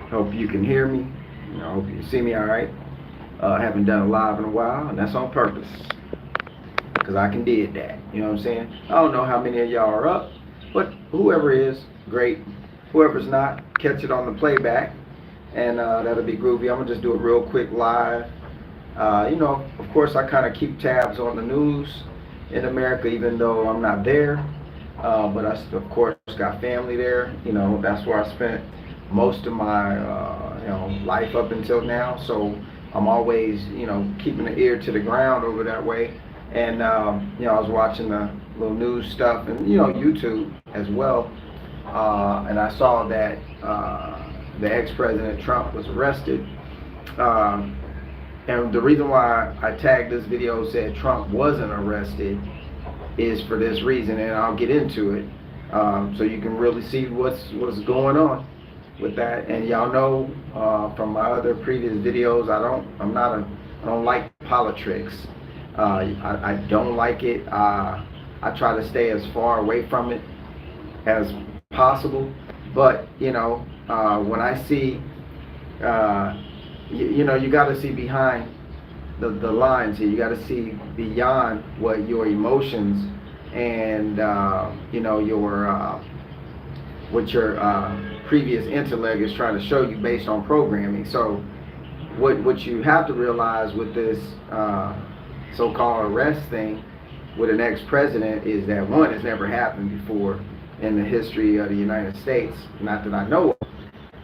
Hope you can hear me. Hope you see me all right. Haven't done a live in a while, and that's on purpose. Because I can did that. You know what I'm saying? I don't know how many of y'all are up, but whoever is, great. Whoever's not, catch it on the playback, and that'll be groovy. I'm going to just do a real quick live. Of course, I kind of keep tabs on the news in America, even though I'm not there. But I, of course, got family there. That's where I spent most of my, life up until now. So I'm always, keeping the ear to the ground over that way. And, I was watching the little news stuff and, YouTube as well. And I saw that the ex-president Trump was arrested. And the reason why I tagged this video said Trump wasn't arrested is for this reason, and I'll get into it, so you can really see what's going on with that. And y'all know from my other previous videos, I don't like politics. I don't like it. I try to stay as far away from it as possible. But when I see, you got to see behind the lines here. You got to see beyond what your emotions and what your previous intellect is trying to show you based on programming. So what you have to realize with this so-called arrest thing with an ex-president is that, one, it's never happened before in the history of the United States, not that I know of.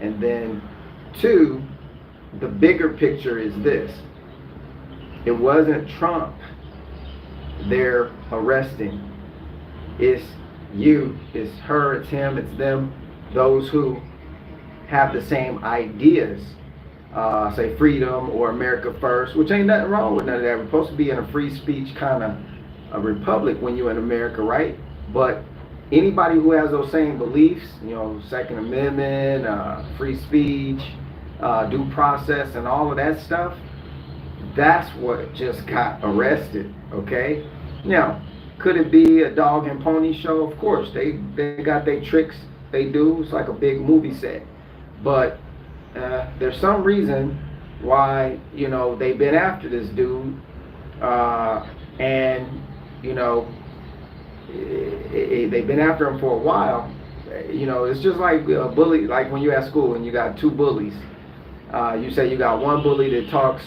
And then two, the bigger picture is this: it wasn't Trump they're arresting. It's you, it's her, it's him, it's them, those who have the same ideas, say freedom or America first, which ain't nothing wrong with none of that. We're supposed to be in a free speech kind of a republic when you're in America, right? But anybody who has those same beliefs, Second Amendment, free speech, due process, and all of that stuff, that's what just got arrested, okay? Now, could it be a dog and pony show? Of course, they got their tricks they do. It's like a big movie set. But there's some reason why, they've been after this dude, and, they've been after him for a while. It's just like a bully, like when you're at school and you got two bullies. You say you got one bully that talks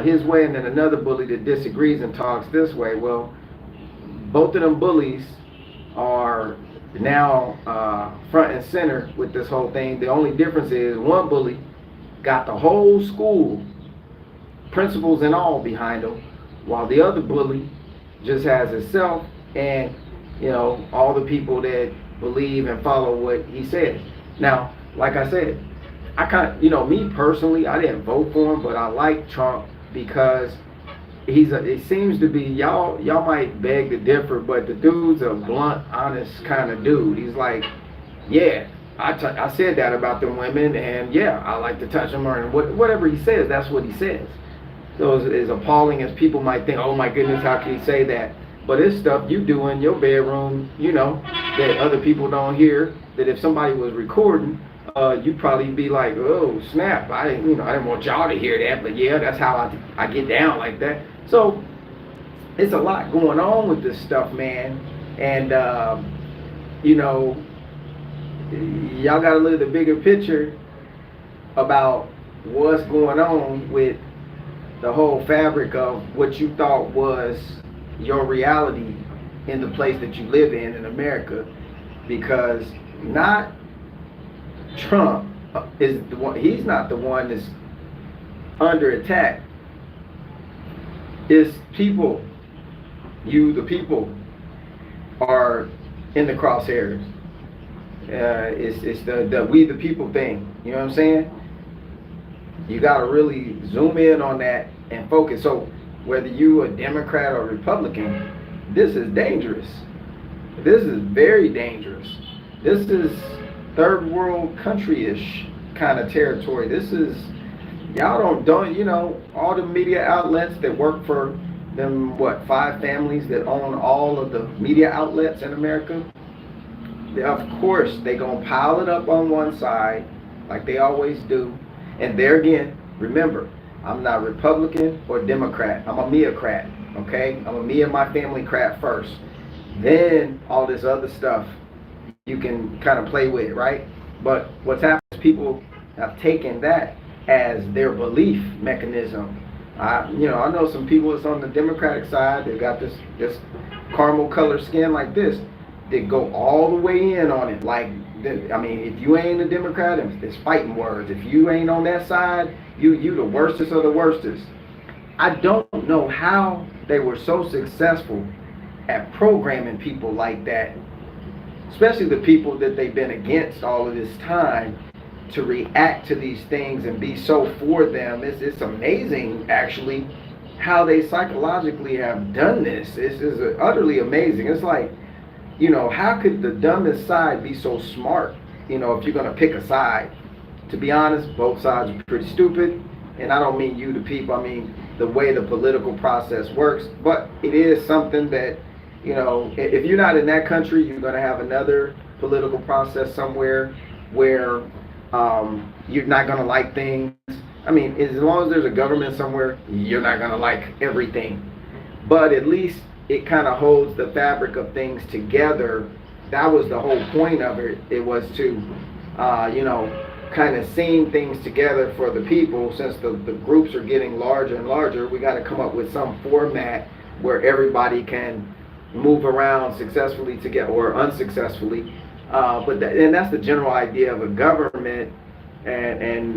his way and then another bully that disagrees and talks this way. Well, both of them bullies are now front and center with this whole thing. The only difference is one bully got the whole school, principals and all, behind him, while the other bully just has himself and all the people that believe and follow what he says. Now, like I said, me personally, I didn't vote for him, but I like Trump because it seems to be, y'all might beg to differ, but the dude's a blunt, honest kind of dude. He's like, yeah, I said that about them women, and yeah, I like to touch them, or whatever he says, that's what he says. So as appalling as people might think, oh my goodness, how can he say that? But it's stuff you do in your bedroom, that other people don't hear, that if somebody was recording, you'd probably be like, oh snap, I didn't want y'all to hear that, but yeah, that's how I get down like that. So it's a lot going on with this stuff, man. And y'all got to look at the bigger picture about what's going on with the whole fabric of what you thought was your reality in the place that you live in America, because not Trump is the one. He's not the one that's under attack. It's people. The people are in the crosshairs. It's the we the people thing. You know what I'm saying? You got to really zoom in on that and focus. So whether you a Democrat or Republican, this is dangerous. This is very dangerous. This is third world country-ish kind of territory. This is, y'all don't all the media outlets that work for them, 5 families that own all of the media outlets in America, of course they gonna pile it up on one side like they always do. And there again, remember, I'm not Republican or Democrat. I'm a me-a-crat, okay? I'm a me and my family crat first. Then all this other stuff you can kind of play with, right? But what's happened is people have taken that as their belief mechanism. I know some people that's on the Democratic side. They've got this caramel colored skin like this. They go all the way in on it. Like, I mean, if you ain't a Democrat, it's fighting words. If you ain't on that side, you the worstest of the worstest. I don't know how they were so successful at programming people like that, especially the people that they've been against all of this time, to react to these things and be so for them. It's amazing, actually, how they psychologically have done this. This is utterly amazing. It's like, how could the dumbest side be so smart? If you're going to pick a side. To be honest, both sides are pretty stupid. And I don't mean you, the people. I mean the way the political process works. But it is something that, if you're not in that country, you're going to have another political process somewhere where you're not going to like things. I mean, as long as there's a government somewhere, you're not going to like everything. But at least it kind of holds the fabric of things together. That was the whole point of it. It was to, kind of seam things together for the people. Since the groups are getting larger and larger, we got to come up with some format where everybody can move around successfully together or unsuccessfully. But that's the general idea of a government. And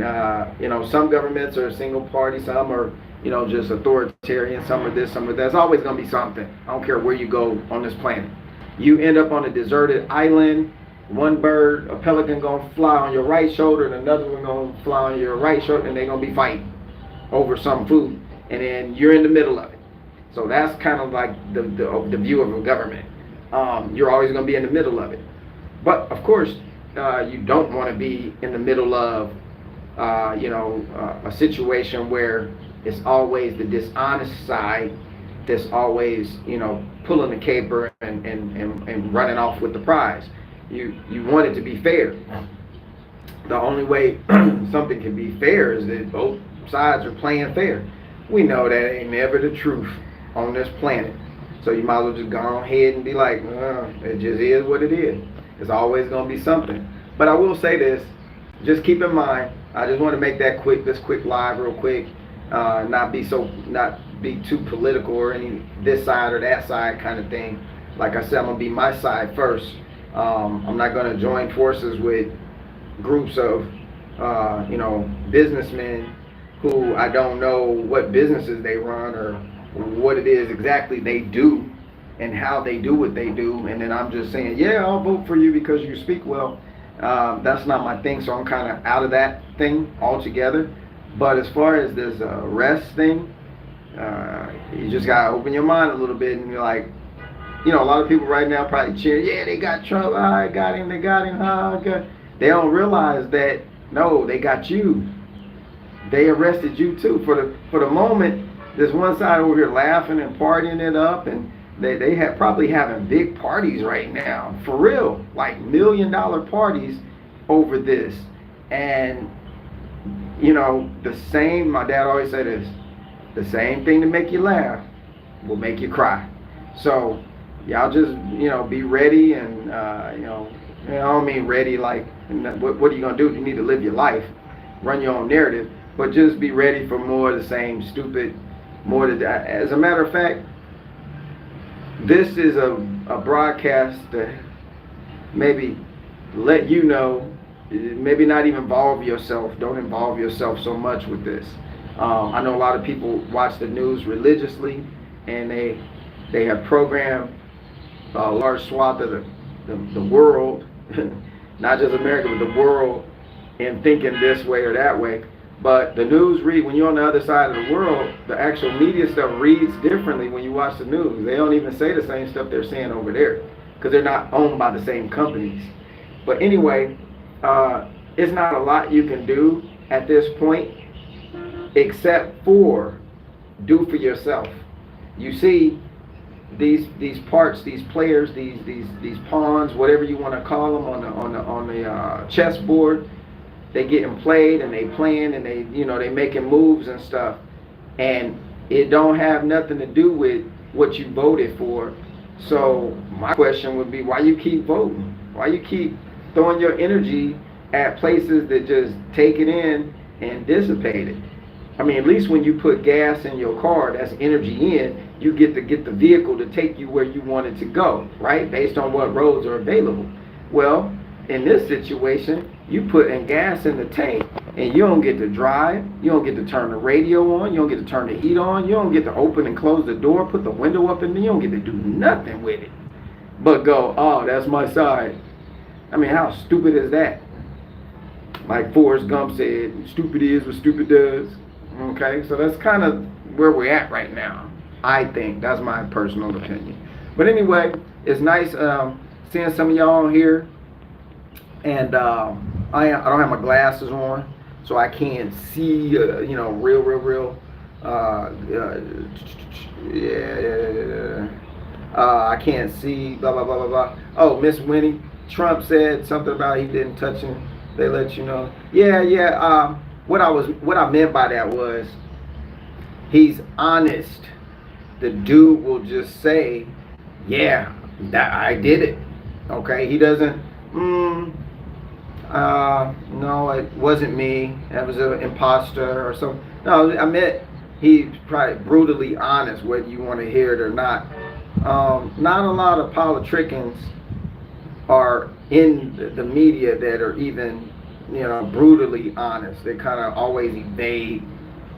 some governments are single party, some are just authoritarian, some are this, some are that. There's always going to be something. I don't care where you go on this planet. You end up on a deserted island, one bird, a pelican going to fly on your right shoulder and another one going to fly on your right shoulder, and they're going to be fighting over some food. And then you're in the middle of it. So that's kind of like the view of a government. You're always going to be in the middle of it. But of course, you don't want to be in the middle of, a situation where it's always the dishonest side that's always, pulling the caper and running off with the prize. You want it to be fair. The only way something can be fair is that both sides are playing fair. We know that ain't never the truth on this planet. So you might as well just go ahead and be like, it just is what it is. It's always going to be something. But I will say this, just keep in mind, I just want to make that this quick live real quick, not be too political or any this side or that side kind of thing. Like I said, I'm going to be my side first. I'm not going to join forces with groups of, businessmen who I don't know what businesses they run or what it is exactly they do and how they do what they do, and then I'm just saying, yeah, I'll vote for you because you speak well. That's not my thing, so I'm kind of out of that thing altogether. But as far as this arrest thing, you just gotta open your mind a little bit, and you're like, a lot of people right now probably cheer, yeah, they got Trump, I got him, they got him, They don't realize that, no, they got you. They arrested you too. For the moment, there's one side over here laughing and partying it up, and they have probably having big parties right now, for real, like $1 million parties over this. And the same, my dad always said this, the same thing to make you laugh will make you cry. So y'all just be ready, and I don't mean ready like what are you gonna do? You need to live your life, run your own narrative, but just be ready for more of the same stupid, more of that. As a matter of fact, this is a broadcast to maybe let you know, maybe not even involve yourself. Don't involve yourself so much with this. I know a lot of people watch the news religiously, and they have programmed a large swath of the world, not just America, but the world, in thinking this way or that way. But the news when you're on the other side of the world, the actual media stuff reads differently when you watch the news. They don't even say the same stuff they're saying over there because they're not owned by the same companies. But anyway, it's not a lot you can do at this point except for do for yourself. You see these parts, these players, these pawns, whatever you want to call them on the chessboard. they getting played and they playing and they, they making moves and stuff, and it don't have nothing to do with what you voted for. So my question would be, why you keep voting? Why you keep throwing your energy at places that just take it in and dissipate it? I mean, at least when you put gas in your car, that's energy in, you get the vehicle to take you where you want it to go, right? Based on what roads are available. Well, in this situation, you put in gas in the tank and you don't get to drive, you don't get to turn the radio on, you don't get to turn the heat on, you don't get to open and close the door, put the window up, and you don't get to do nothing with it but go, oh, that's my side. I mean, how stupid is that? Like Forrest Gump said, stupid is what stupid does. Okay, so that's kind of where we're at right now, I think. That's my personal opinion. But anyway, it's nice seeing some of y'all on here. And I don't have my glasses on, so I can't see, real. I can't see, blah, blah, blah, blah, blah. Oh, Miss Winnie, Trump said something about he didn't touch him. They let you know. Yeah. What I meant by that was, he's honest. The dude will just say, yeah, that I did it. Okay, he doesn't, no, it wasn't me. That was an imposter or something. No, I meant he's probably brutally honest, whether you want to hear it or not. Not a lot of politicians are in the media that are even, brutally honest. They kind of always evade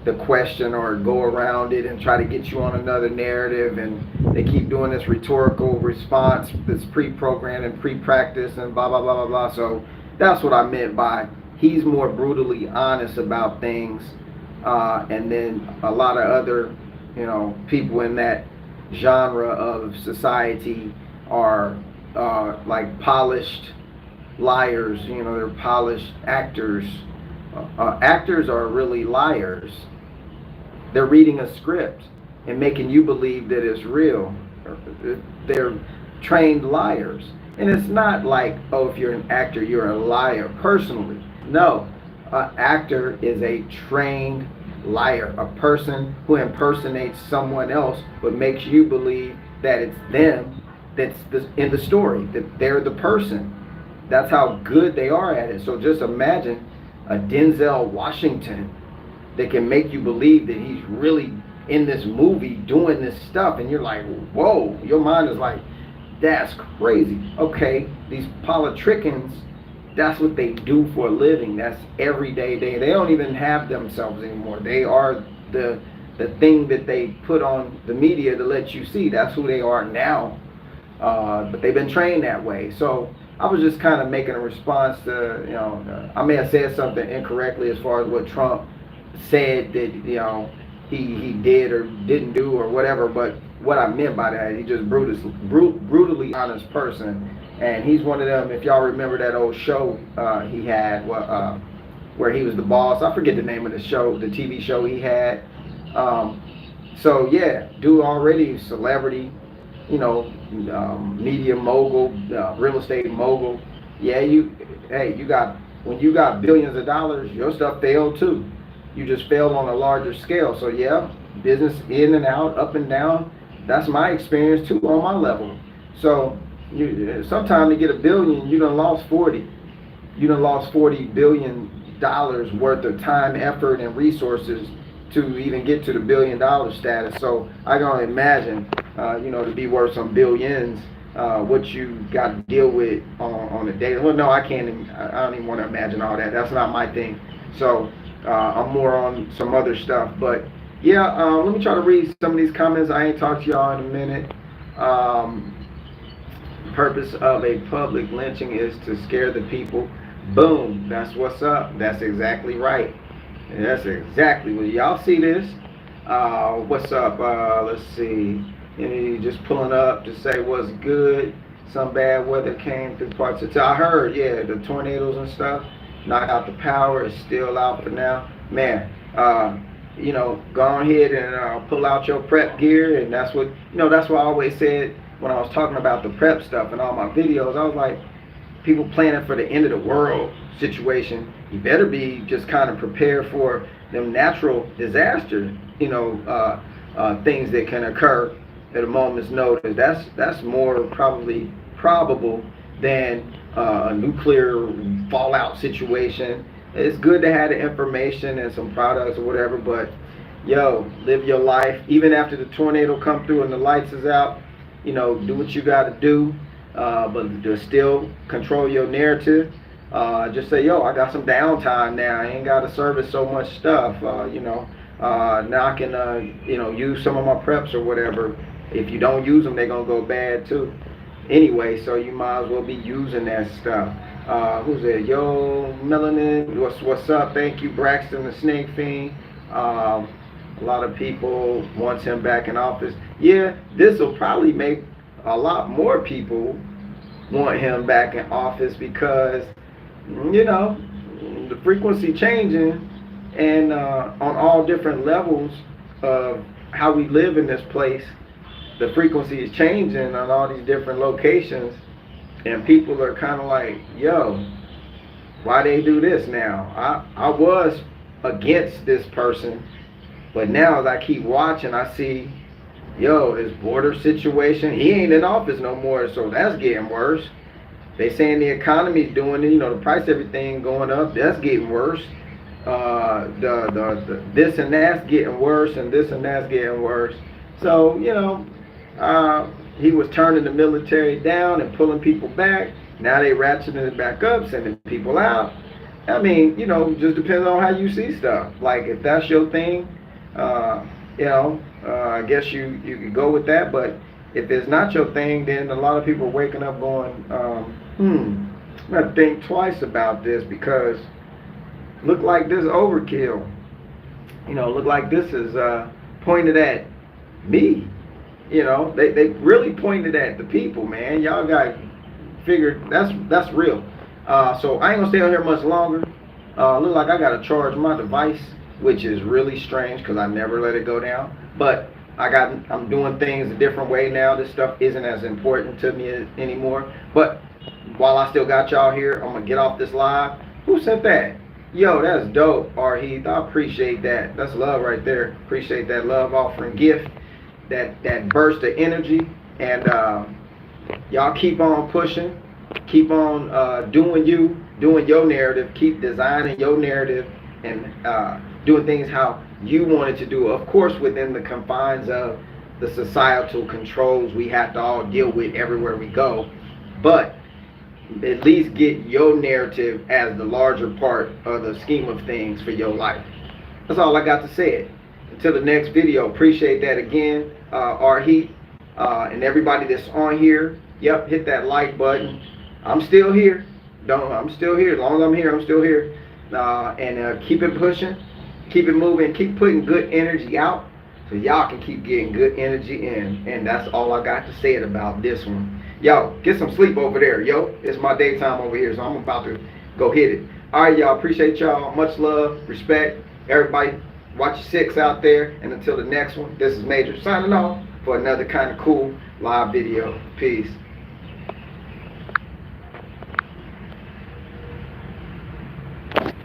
the question or go around it and try to get you on another narrative, and they keep doing this rhetorical response that's pre-programmed and pre-practiced and blah, blah, blah, blah, blah. So that's what I meant by he's more brutally honest about things, and then a lot of other, people in that genre of society are like polished liars. They're polished actors. Actors are really liars. They're reading a script and making you believe that it's real. They're trained liars. And it's not like, oh, if you're an actor, you're a liar personally. No, an actor is a trained liar, a person who impersonates someone else but makes you believe that it's them that's in the story, that they're the person. That's how good they are at it. So just imagine a Denzel Washington that can make you believe that he's really in this movie doing this stuff, and you're like, whoa, your mind is like, that's crazy. Okay, these politicians, that's what they do for a living. That's everyday. They don't even have themselves anymore. They are the thing that they put on the media to let you see. That's who they are now. But they've been trained that way. So I was just kind of making a response to, I may have said something incorrectly as far as what Trump said that, he did or didn't do or whatever, but what I meant by that, he just brutally honest person. And he's one of them, if y'all remember that old show he had, where he was the boss. I forget the name of the show, the TV show he had. So yeah, dude already celebrity, media mogul, real estate mogul. Yeah, when you got billions of dollars, your stuff failed too. You just failed on a larger scale. So yeah, business in and out, up and down. That's my experience too on my level. So sometimes to get $1 billion, you done lost 40. You done lost $40 billion worth of time, effort, and resources to even get to the $1 billion status. So I can only imagine, to be worth some billions, what you got to deal with on a daily. Well, no, I don't even want to imagine all that. That's not my thing. So I'm more on some other stuff. But yeah, let me try to read some of these comments. I ain't talked to y'all in a minute. Purpose of a public lynching is to scare the people. Boom, that's what's up. That's exactly right. And that's exactly what y'all see this. What's up? Let's see. Just pulling up to say what's good. Some bad weather came through parts of town. I heard, yeah, the tornadoes and stuff knocked out the power. It's still out for now. Man, go on ahead and pull out your prep gear. And that's what, that's what I always said when I was talking about the prep stuff and all my videos. I was like, people planning for the end of the world situation, you better be just kind of prepared for them natural disaster, things that can occur at a moment's notice. That's more probably probable than a nuclear fallout situation. It's good to have the information and some products or whatever, but live your life. Even after the tornado come through and the lights is out, do what you got to do, but just still control your narrative. Just say, I got some downtime now. I ain't got to service so much stuff. Now I can, use some of my preps or whatever. If you don't use them, they're going to go bad too. Anyway, so you might as well be using that stuff. Who's that? Yo, Melanin, what's up? Thank you, Braxton the Snake Fiend. A lot of people wants him back in office. Yeah, this will probably make a lot more people want him back in office because, the frequency changing and on all different levels of how we live in this place, the frequency is changing on all these different locations, and people are kind of like, why they do this now? I was against this person, but now as I keep watching, I see, his border situation, he ain't in office no more, so that's getting worse. They saying the economy's doing it, the price of everything going up, that's getting worse. The this and that's getting worse, and this and that's getting worse. So, he was turning the military down and pulling people back. Now they ratcheting it back up, sending people out. I mean, just depends on how you see stuff. Like, if that's your thing, I guess you could go with that. But if it's not your thing, then a lot of people are waking up going, I'm gonna think twice about this because look like this overkill. Look like this is pointed at me. They really pointed at the people, man. Y'all got figured that's real. So I ain't gonna stay on here much longer. Look like I gotta charge my device, which is really strange because I never let it go down. But I'm doing things a different way now. This stuff isn't as important to me anymore. But while I still got y'all here, I'm gonna get off this live. Who sent that? That's dope, Arheath. I appreciate that. That's love right there. Appreciate that love offering gift, that burst of energy. And y'all keep on pushing, keep on doing your narrative, keep designing your narrative and doing things how you wanted to do, of course within the confines of the societal controls we have to all deal with everywhere we go, but at least get your narrative as the larger part of the scheme of things for your life. That's all I got to say. Until the next video, appreciate that again, Arheath, and everybody that's on here. Yep, hit that like button. I'm still here. I'm still here. As long as I'm here, I'm still here. And keep it pushing, keep it moving, keep putting good energy out so y'all can keep getting good energy in. And that's all I got to say about this one. Y'all, get some sleep over there, It's my daytime over here, so I'm about to go hit it. All right, y'all. Appreciate y'all. Much love, respect. Everybody, watch your six out there. And until the next one, this is Major signing off for another kind of cool live video. Peace.